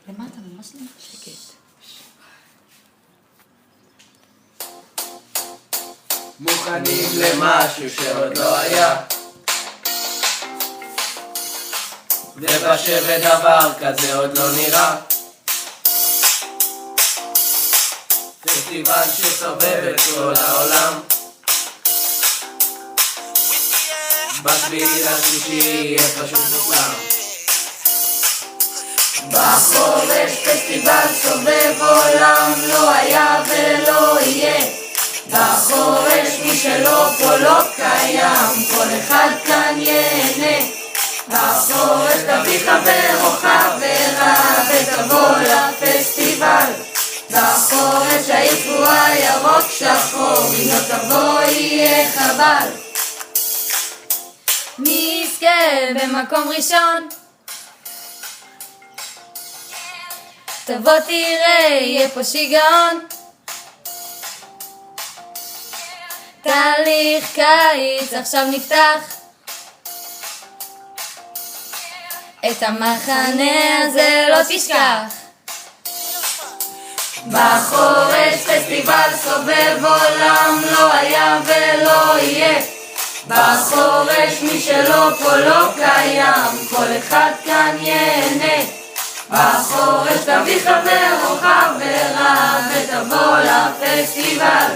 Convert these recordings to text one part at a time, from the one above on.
למטה, ממש שקט. מוכנים למשהו שעוד לא היה, ובשבט דבר כזה עוד לא נראה. פסטיבל שסובב את כל העולם, בשביל השלישי יהיה פשוט מושלם. בחורש פסטיבל סובב עולם, לא היה ולא יהיה. בחורש מי שלא פה לא קיים, כל אחד כאן ייהנה. בחורש תביא חבר או חברה ותבוא לפסטיבל. בחורש העיר קבועה ירוק שחור, אם לא תבוא יהיה חבל. מי יזכה במקום ראשון? תבוא תראה, יהיה פה שיגעון. תהליך קיץ עכשיו נפתח, את המחנה הזה לא תשכח. בחורש פסטיבל סובב עולם, לא היה ולא יהיה. בחורש מי שלא פה לא קיים, כל אחד כאן ייהנה. בחורש תביא חבר או חברה ותבוא לפסטיבל.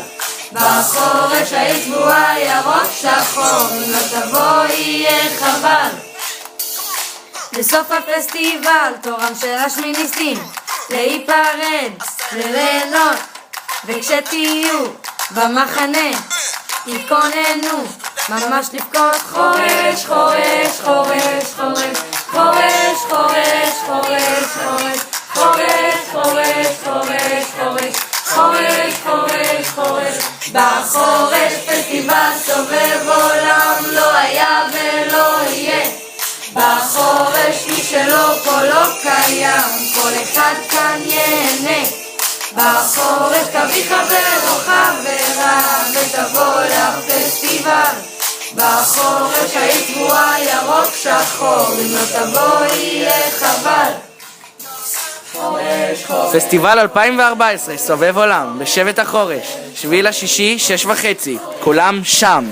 בחורש העיר קבועה ירוק שחור, אם לא תבוא יהיה חבל. בסוף הפסטיבל תורם של השמיניסטים להיפרד, ליהנות, וכשתהיו במחנה תתכוננו ממש לבכות. חורש, חורש, חורש, חורש, חורש, חורש, חורש, חורש, חורש, חורש, חורש, חורש, חורש, חורש, חורש. בחורש פסטיבל סובב עולם, לא היה ולא יהיה. בחורש מי שלא פה לא קיים, כל אחד כאן ייהנה. בחורש תביא חבר או חברה ותבוא לפסטיבל. בחורש העיר קבועה ירוק שחור, אם לא תבוא יהיה חבל. פסטיבל 2014 סובב עולם בשבט החורש, 7/6, 6:30, כולם שם.